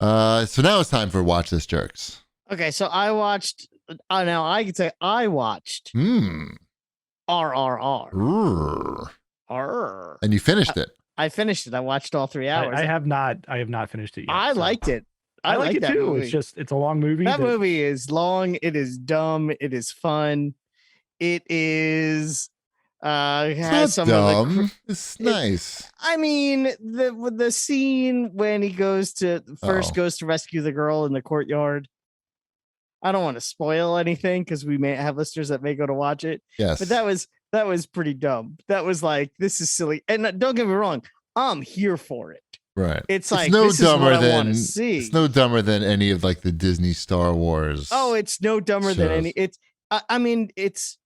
So now it's time for Watch This Jerks. Okay, so I watched. Now I could say I watched RRR. And you finished it. I finished it. I watched all 3 hours. I have not finished it yet. I liked it. I like it that too. movie. It's a long movie. That movie is long. It is dumb. It is fun. It is. Has it's some dumb. Of the, it's nice. I mean, the scene when he goes to rescue the girl in the courtyard. I don't want to spoil anything because we may have listeners that may go to watch it. Yes, but that was pretty dumb. That was like, this is silly. And don't get me wrong, I'm here for it. Right. It's like, no this dumber is what I want to see. It's no dumber than any of like the Disney Star Wars. Oh, it's no dumber shows. than any. It's. I mean, it's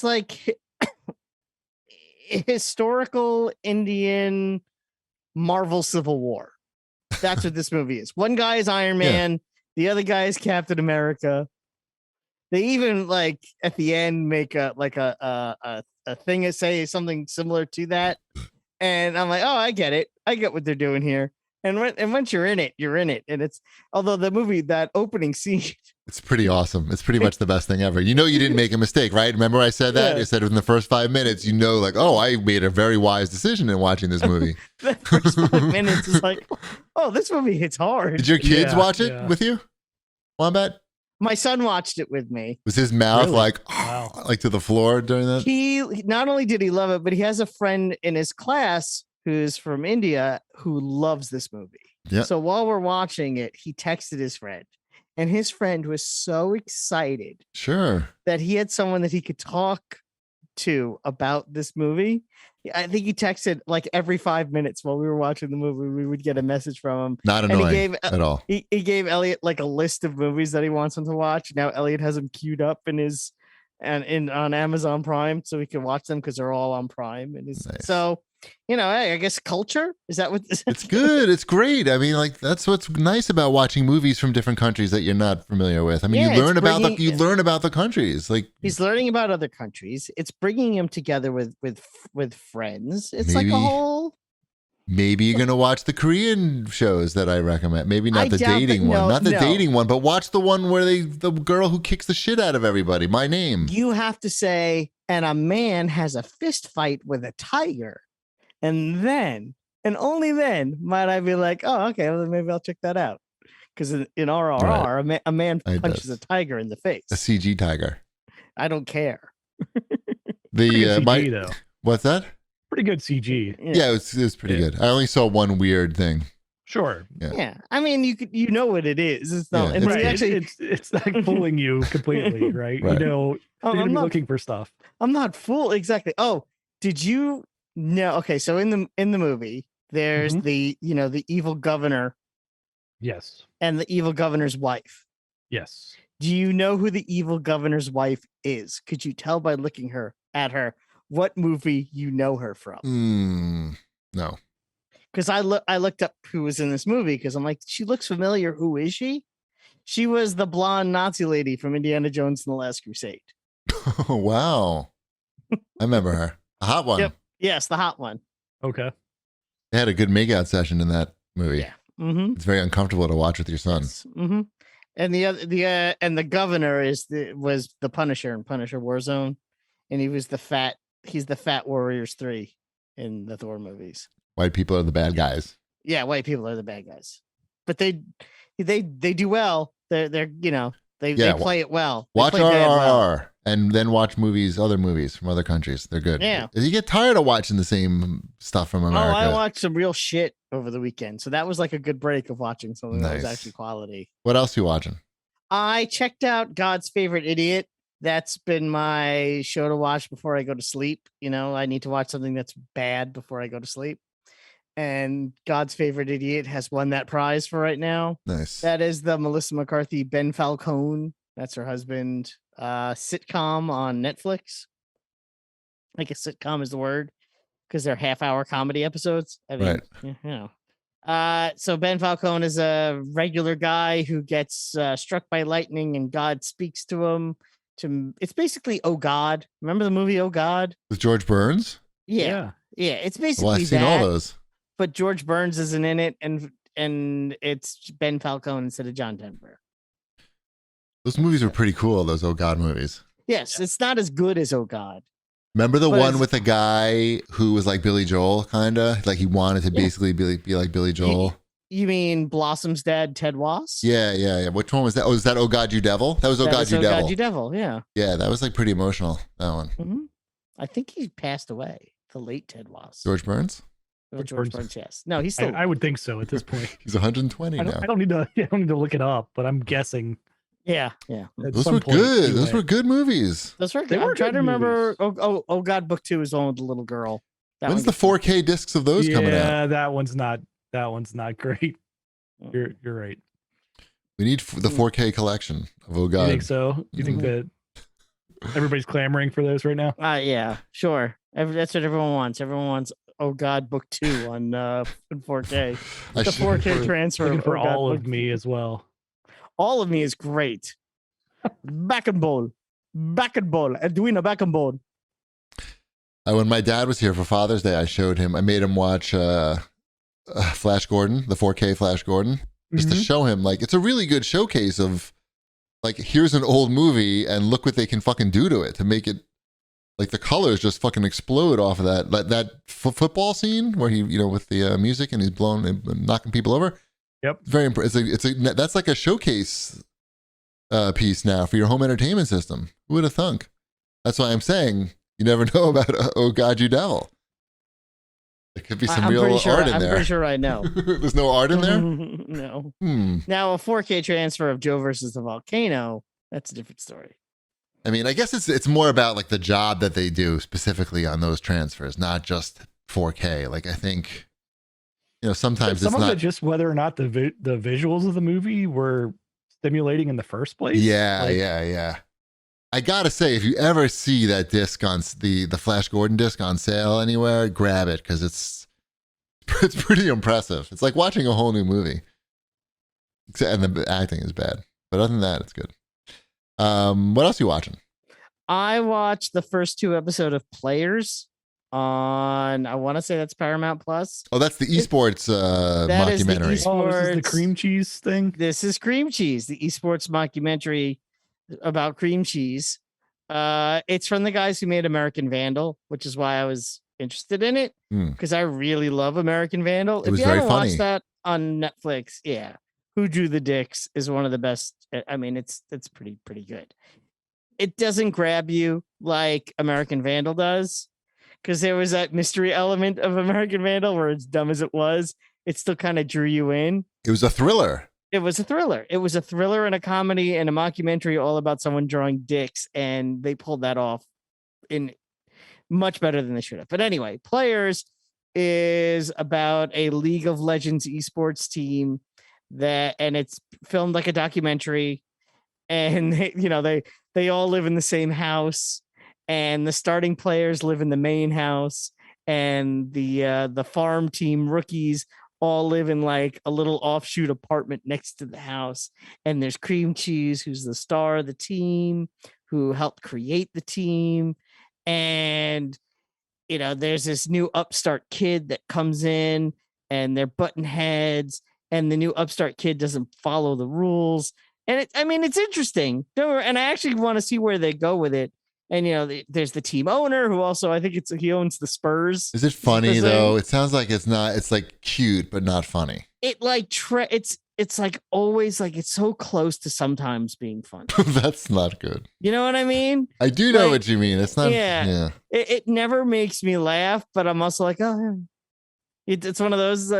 like historical Indian Marvel Civil War. That's what this movie is. One guy is Iron Man. Yeah. The other guy is Captain America. They even like at the end make a thing that say something similar to that. And I'm like, oh, I get it. I get what they're doing here. And once you're in it, you're in it. And it's, although the movie, that opening scene, it's pretty awesome. It's pretty much the best thing ever. You know, you didn't make a mistake, right? Remember I said that? Yeah. I said in the first 5 minutes, you know, like, oh, I made a very wise decision in watching this movie. The first 5 minutes is like, oh, this movie hits hard. Did your kids watch it with you, Wombat? My son watched it with me. Was his mouth like to the floor during that? He not only did he love it, but he has a friend in his class who's from India who loves this movie. Yeah. So while we're watching it, he texted his friend, and his friend was so excited. Sure. That he had someone that he could talk to about this movie. I think he texted like every 5 minutes while we were watching the movie. We would get a message from him. Not annoying at all. He gave Elliot like a list of movies that he wants him to watch. Now Elliot has them queued up in his on Amazon Prime, so he can watch them because they're all on Prime. And nice. So, you know, hey, I guess culture is that what this is? It's good. It's great. I mean, like that's what's nice about watching movies from different countries that you're not familiar with. I mean, you learn about the countries. Like he's learning about other countries. It's bringing him together with friends. It's like a whole. Maybe you're gonna watch the Korean shows that I recommend. Maybe not the dating one, not the dating one, but watch the one where the girl who kicks the shit out of everybody. My Name. You have to say, and a man has a fist fight with a tiger. And then, and only then, might I be like, oh, okay, well, maybe I'll check that out. Because in RRR, a man punches a tiger in the face. A CG tiger. I don't care. CG, though. What's that? Pretty good CG. Yeah, it was pretty good. I only saw one weird thing. Sure. Yeah. I mean, you know what it is. It's not. Yeah, it's like fooling you completely, right? You know, you're gonna be looking for stuff. I'm not fooled exactly. Oh, did you? No. Okay. So in the movie, there's the evil governor. Yes. And the evil governor's wife. Yes. Do you know who the evil governor's wife is? Could you tell by looking at her what movie you know her from? No. Because I looked up who was in this movie because I'm like, she looks familiar. Who is she? She was the blonde Nazi lady from Indiana Jones and the Last Crusade. Oh, wow. I remember her. A hot one. Yep. Yes, the hot one. Okay. They had a good makeout session in that movie. Yeah. Mm-hmm. It's very uncomfortable to watch with your son. Yes. Mm-hmm. And the governor was the Punisher in Punisher Warzone, and he's the Fat Warriors 3 in the Thor movies. White people are the bad guys. Yeah, white people are the bad guys, but they do well. They play it well. Watch RRR and then watch other movies from other countries. They're good. Yeah. You get tired of watching the same stuff from America. Oh, I watched some real shit over the weekend, so that was like a good break of watching something that was actually quality. What else are you watching? I checked out God's Favorite Idiot. That's been my show to watch before I go to sleep. You know, I need to watch something that's bad before I go to sleep. And God's Favorite Idiot has won that prize for right now. Nice. That is the Melissa McCarthy, Ben Falcone. That's her husband. Sitcom on Netflix. I guess sitcom is the word because they're half-hour comedy episodes. I mean, right. So Ben Falcone is a regular guy who gets struck by lightning, and God speaks to him. It's basically Oh God. Remember the movie Oh God with George Burns? Yeah. It's basically I've seen all those. But George Burns isn't in it, and and it's Ben Falcone instead of John Denver. Those movies were pretty cool. Those Oh God movies. Yes, it's not as good as Oh God. Remember the one with the guy who was like Billy Joel, kind of like he wanted to basically be like Billy Joel. You mean Blossom's dad, Ted Wass? Yeah. Which one was that? Oh, is that Oh God You Devil? That was Oh God You Devil. God You Devil. Yeah. Yeah, that was like pretty emotional. That one. Mm-hmm. I think he passed away. The late Ted Wass. George Burns. George Burns. Yes. No, he's still. I would think so at this point. He's 120 now. I don't need to look it up, but I'm guessing. Yeah. Those were good. Those were good movies. Those were good. I'm trying to remember. Oh God, Book 2 is the one with the little girl. When's the 4K discs of those coming out? Yeah, that one's not great. You're right. We need the 4K collection of Oh God. You think so? You think that everybody's clamoring for those right now? Yeah, sure. That's what everyone wants. Everyone wants Oh God Book 2 on 4K. The 4K transfer. Looking for All of Me as well. All of Me is great. Back and ball. Edwina back and ball. When my dad was here for Father's Day, I made him watch Flash Gordon, the 4K Flash Gordon, just to show him, like, it's a really good showcase of, like, here's an old movie and look what they can fucking do to it to make it, like, the colors just fucking explode off of that. Like that football scene where he, with the music and he's blowing and knocking people over. Yep. Very impressive. That's like a showcase piece now for your home entertainment system. Who would have thunk? That's why I'm saying you never know about Oh God You Devil. There could be some real art in there. I'm pretty sure I know. There's no art in there? No. Now a 4K transfer of Joe versus the Volcano, that's a different story. I mean, I guess it's more about like the job that they do specifically on those transfers, not just 4K. Like I think, sometimes it's not just whether or not the visuals of the movie were stimulating in the first place. Yeah. I gotta say, if you ever see that disc on the Flash Gordon disc on sale anywhere, grab it because it's pretty impressive. It's like watching a whole new movie, and the acting is bad, but other than that, it's good. What else are you watching? I watched the first 2 episodes of Players on, I want to say that's Paramount Plus. Oh, that's the esports mockumentary. This is the cream cheese thing. This is Cream Cheese, the esports mockumentary about cream cheese. It's from the guys who made American Vandal, which is why I was interested in it, because I really love American Vandal. It was very funny. Watched that on Netflix, Who Drew the Dicks is one of the best. I mean, it's pretty good. It doesn't grab you like American Vandal does, because there was that mystery element of American Vandal where, as dumb as it was, it still kind of drew you in. It was a thriller. It was a thriller and a comedy and a mockumentary all about someone drawing dicks, and they pulled that off in much better than they should have. But anyway, Players is about a League of Legends esports team and it's filmed like a documentary, and they all live in the same house, and the starting players live in the main house, and the farm team rookies all live in like a little offshoot apartment next to the house. And there's Cream Cheese, who's the star of the team, who helped create the team. And, there's this new upstart kid that comes in, and they're button heads, and the new upstart kid doesn't follow the rules. And it's interesting. And I actually want to see where they go with it. And, there's the team owner who also, I think he owns the Spurs. Is it funny though? It sounds like it's not, it's like cute, but not funny. It like, it's like always like, it's so close to sometimes being funny. That's not good. You know what I mean? I do know what you mean. It's not, yeah. It never makes me laugh, but I'm also like, oh, it's one of those,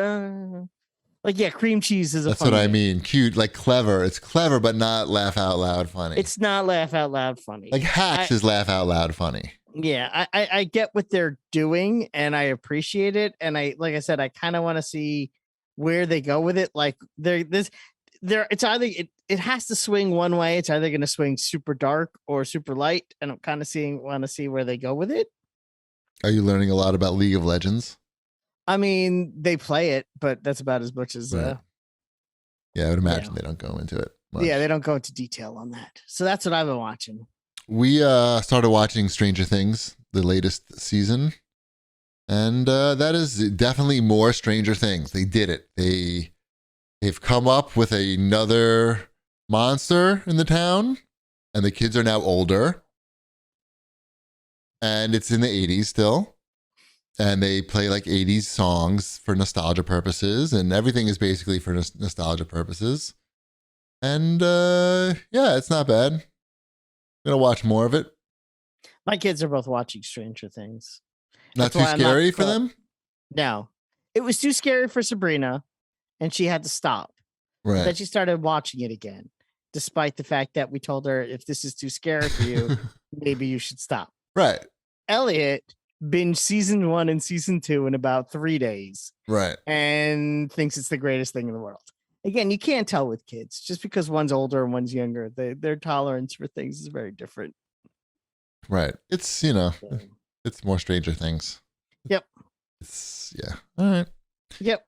Cream Cheese is That's what I mean. Cute, like clever. It's clever, but not laugh out loud funny. It's not laugh out loud funny. Like Hacks is laugh out loud funny. Yeah, I get what they're doing, and I appreciate it. And like I said, I kind of want to see where they go with it. Like it's either it has to swing one way. It's either going to swing super dark or super light, and I'm kind of want to see where they go with it. Are you learning a lot about League of Legends? I mean, they play it, but that's about as much as. Right. I would imagine they don't go into it much. Yeah, they don't go into detail on that. So that's what I've been watching. We started watching Stranger Things, the latest season, and that is definitely more Stranger Things. They did it. They they've come up with another monster in the town, and the kids are now older. And it's in the 80s still. And they play like 80s songs for nostalgia purposes, and everything is basically for nostalgia purposes. And yeah, it's not bad. I'm gonna watch more of it. My kids are both watching Stranger Things. Not too scary for them? No. It was too scary for Sabrina, and she had to stop. Right. Then she started watching it again, despite the fact that we told her, if this is too scary for you, maybe you should stop. Right. Elliot binged season 1 and season 2 in about 3 days. Right. And thinks it's the greatest thing in the world. Again, you can't tell with kids. Just because one's older and one's younger, their tolerance for things is very different. Right. It's, it's more Stranger Things. Yep. It's, yeah. All right. Yep.